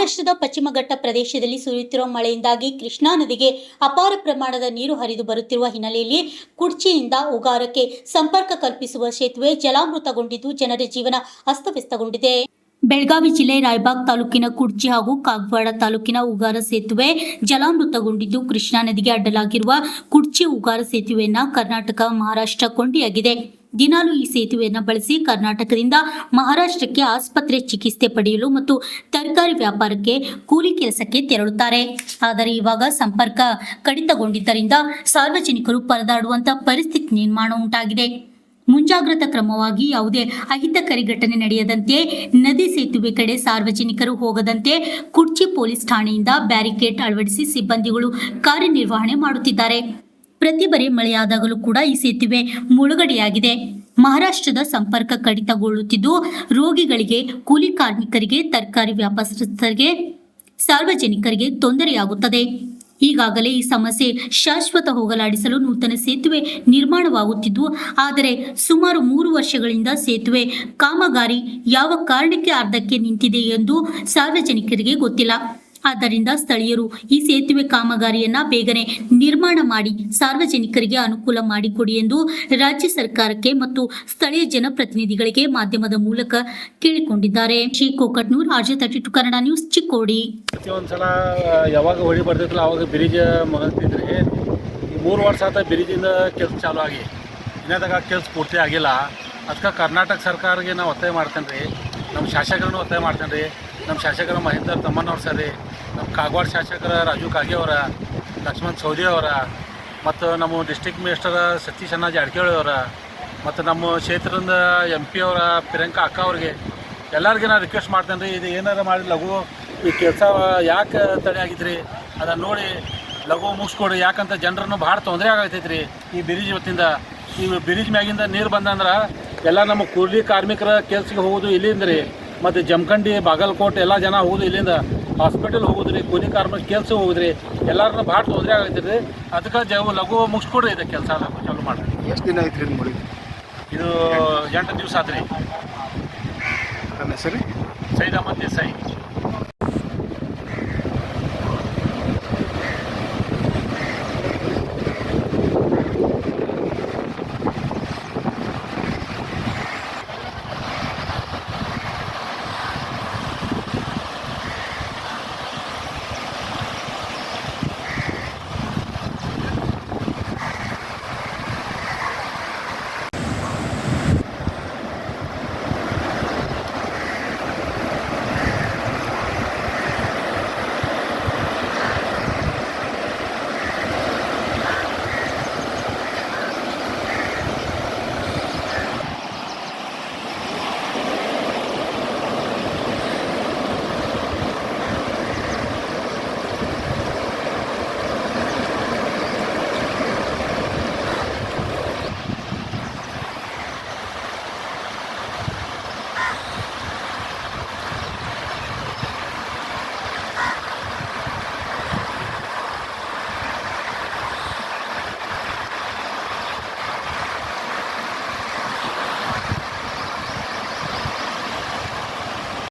ಮಹಾರಾಷ್ಟ್ರದ ಪಶ್ಚಿಮ ಘಟ್ಟ ಪ್ರದೇಶದಲ್ಲಿ ಸುರಿಯುತ್ತಿರುವ ಮಳೆಯಿಂದಾಗಿ ಕೃಷ್ಣಾ ನದಿಗೆ ಅಪಾರ ಪ್ರಮಾಣದ ನೀರು ಹರಿದು ಬರುತ್ತಿರುವ ಹಿನ್ನೆಲೆಯಲ್ಲಿ ಕುಡ್ಚಿಯಿಂದ ಉಗಾರಕ್ಕೆ ಸಂಪರ್ಕ ಕಲ್ಪಿಸುವ ಸೇತುವೆ ಜಲಾಮೃತಗೊಂಡಿದ್ದು ಜನರ ಜೀವನ ಅಸ್ತವ್ಯಸ್ತಗೊಂಡಿದೆ. ಬೆಳಗಾವಿ ಜಿಲ್ಲೆ ರಾಯಬಾಗ್ ತಾಲೂಕಿನ ಕುಡ್ಚಿ ಹಾಗೂ ಕಾಗವಾಡ ತಾಲೂಕಿನ ಉಗಾರ ಸೇತುವೆ ಜಲಾಮೃತಗೊಂಡಿದ್ದು ಕೃಷ್ಣಾ ನದಿಗೆ ಅಡ್ಡಲಾಗಿರುವ ಕುಡ್ಚಿ ಉಗಾರ ಸೇತುವೆಯನ್ನು ಕರ್ನಾಟಕ ಮಹಾರಾಷ್ಟ್ರ ಕೊಂಡಿಯಾಗಿದೆ. ದಿನಾಲೂ ಈ ಸೇತುವೆಯನ್ನು ಬಳಸಿ ಕರ್ನಾಟಕದಿಂದ ಮಹಾರಾಷ್ಟ್ರಕ್ಕೆ ಆಸ್ಪತ್ರೆ ಚಿಕಿತ್ಸೆ ಪಡೆಯಲು ಮತ್ತು ತರಕಾರಿ ವ್ಯಾಪಾರಕ್ಕೆ ಕೂಲಿ ಕೆಲಸಕ್ಕೆ ತೆರಳುತ್ತಾರೆ. ಆದರೆ ಇವಾಗ ಸಂಪರ್ಕ ಕಡಿತಗೊಂಡಿದ್ದರಿಂದ ಸಾರ್ವಜನಿಕರು ಪರದಾಡುವಂತಹ ಪರಿಸ್ಥಿತಿ ನಿರ್ಮಾಣ ಉಂಟಾಗಿದೆ. ಮುಂಜಾಗ್ರತಾ ಕ್ರಮವಾಗಿ ಯಾವುದೇ ಅಹಿತಕರ ಘಟನೆ ನಡೆಯದಂತೆ ನದಿ ಸೇತುವೆ ಕಡೆ ಸಾರ್ವಜನಿಕರು ಹೋಗದಂತೆ ಕುಡ್ಚಿ ಪೊಲೀಸ್ ಠಾಣೆಯಿಂದ ಬ್ಯಾರಿಕೇಡ್ ಅಳವಡಿಸಿ ಸಿಬ್ಬಂದಿಗಳು ಕಾರ್ಯನಿರ್ವಹಣೆ ಮಾಡುತ್ತಿದ್ದಾರೆ. ಪ್ರತಿ ಬಾರಿ ಮಳೆಯಾದಾಗಲೂ ಕೂಡ ಈ ಸೇತುವೆ ಮುಳುಗಡೆಯಾಗಿದೆ. ಮಹಾರಾಷ್ಟ್ರದ ಸಂಪರ್ಕ ಕಡಿತಗೊಳ್ಳುತ್ತಿದ್ದು ರೋಗಿಗಳಿಗೆ, ಕೂಲಿ ಕಾರ್ಮಿಕರಿಗೆ, ತರಕಾರಿ ವ್ಯಾಪಾರಸ್ಥರಿಗೆ, ಸಾರ್ವಜನಿಕರಿಗೆ ತೊಂದರೆಯಾಗುತ್ತದೆ. ಈಗಾಗಲೇ ಈ ಸಮಸ್ಯೆ ಶಾಶ್ವತ ಹೋಗಲಾಡಿಸಲು ನೂತನ ಸೇತುವೆ ನಿರ್ಮಾಣವಾಗುತ್ತಿದ್ದು, ಆದರೆ ಸುಮಾರು 3 ವರ್ಷಗಳಿಂದ ಸೇತುವೆ ಕಾಮಗಾರಿ ಯಾವ ಕಾರಣಕ್ಕೆ ಅರ್ಧಕ್ಕೆ ನಿಂತಿದೆ ಎಂದು ಸಾರ್ವಜನಿಕರಿಗೆ ಗೊತ್ತಿಲ್ಲ. ಆದ್ದರಿಂದ ಸ್ಥಳೀಯರು ಈ ಸೇತುವೆ ಕಾಮಗಾರಿಯನ್ನ ಬೇಗನೆ ನಿರ್ಮಾಣ ಮಾಡಿ ಸಾರ್ವಜನಿಕರಿಗೆ ಅನುಕೂಲ ಮಾಡಿಕೊಡಿ ಎಂದು ರಾಜ್ಯ ಸರ್ಕಾರಕ್ಕೆ ಮತ್ತು ಸ್ಥಳೀಯ ಜನಪ್ರತಿನಿಧಿಗಳಿಗೆ ಮಾಧ್ಯಮದ ಮೂಲಕ ಕೇಳಿಕೊಂಡಿದ್ದಾರೆ. Shri Kokatnur, RJ32 Kannada news, Chikkodi. ಒಂದ್ಸಲ ಯಾವಾಗ ಹೊಳಿ ಬರ್ತಿತ್ತಲ್ಲ ಅವಾಗ ಬ್ರಿಡ್ಜ್ ಮುಗಿದ್ರಿ. 3 ವರ್ಷ ಆತ ಬ್ರಿಡ್ಜಿಂದ ಕೆಲಸ ಚಾಲು ಆಗಿ ಇನ್ನದಾಗ ಕೆಲಸ ಪೂರ್ತಿ ಆಗಿಲ್ಲ. ಅದಕ್ಕೆ ಕರ್ನಾಟಕ ಸರ್ಕಾರಕ್ಕೆ ನಾವು ಒತ್ತಾಯ ಮಾಡ್ತೇನೆ ರೀ, ನಮ್ಮ ಶಾಸಕರನ್ನು ಒತ್ತಾಯ ಮಾಡ್ತೇನೆ ರೀ. ನಮ್ಮ ಶಾಸಕರು ಮಹೇಂದ್ರ ತಮ್ಮಣ್ಣವ್ರು ಸರಿ, ನಮ್ಮ ಕಾಗವಾಡ ಶಾಸಕರ ರಾಜು ಕಾಗೆ ಅವರ, ಲಕ್ಷ್ಮಣ್ ಸೌದಿ ಅವರ, ಮತ್ತು ನಮ್ಮ ಡಿಸ್ಟ್ರಿಕ್ಟ್ ಮಿನಿಸ್ಟರ್ ಸತೀಶ್ ಅಣ್ಣ ಜಾರಕಿಹೊಳಿ ಅವರ, ಮತ್ತು ನಮ್ಮ ಕ್ಷೇತ್ರದಿಂದ MP ಅವರ ಪ್ರಿಯಾಂಕಾ ಅಕ್ಕ ಅವ್ರಿಗೆ ಎಲ್ಲರಿಗೆ ನಾನು ರಿಕ್ವೆಸ್ಟ್ ಮಾಡ್ತೇನೆ ರೀ, ಇದು ಏನಾರು ಮಾಡಿ ಲಘು ಈ ಕೆಲಸ ಯಾಕೆ ತಡೆ ಆಗಿದ್ರಿ ಅದನ್ನು ನೋಡಿ ಲಘು ಮುಗಿಸ್ಕೊಡ್ರಿ. ಯಾಕಂತ ಜನರನ್ನು ಭಾಳ ತೊಂದರೆ ಆಗತೈತೆ ರೀ ಈ ಬ್ರಿಡ್ಜ್ ಹೊತ್ತಿಂದ. ಈ ಬ್ರಿಡ್ಜ್ ಮ್ಯಾಗಿಂದ ನೀರು ಬಂದಂದ್ರೆ ಎಲ್ಲ ನಮ್ಮ ಕೂಲಿ ಕಾರ್ಮಿಕರ ಕೆಲಸಕ್ಕೆ ಹೋಗೋದು ಇಲ್ಲಿಂದ ರೀ, ಮತ್ತು ಜಮಖಂಡಿ, ಬಾಗಲಕೋಟೆ ಎಲ್ಲ ಜನ ಹೋಗೋದು ಇಲ್ಲಿಂದ, ಹಾಸ್ಪಿಟಲ್ ಹೋಗೋದು ರೀ, ಕೂಲಿ ಕಾರ್ಮಿಕ ಕೆಲಸ ಹೋಗೋದು ರೀ, ಎಲ್ಲರನ್ನ ಭಾಳ ತೊಂದರೆ ಆಗೈತೆ ರೀ. ಅದಕ್ಕೆ ಲಘು ಮುಗಿಸ್ಕೊಡ್ರಿ ಇದು ಕೆಲಸ ಲಘು ಚಾಲು ಮಾಡಿರಿ. ಎಷ್ಟು ದಿನ ಆಯ್ತು ರೀ ನೋಡಿ? ಇದು 8 ದಿವಸ ಆತ್ರಿ. ನನ್ನ ಹೆಸರು ಸೈದ್ ಅಹಮದ್ ದೇಸಾಯಿ.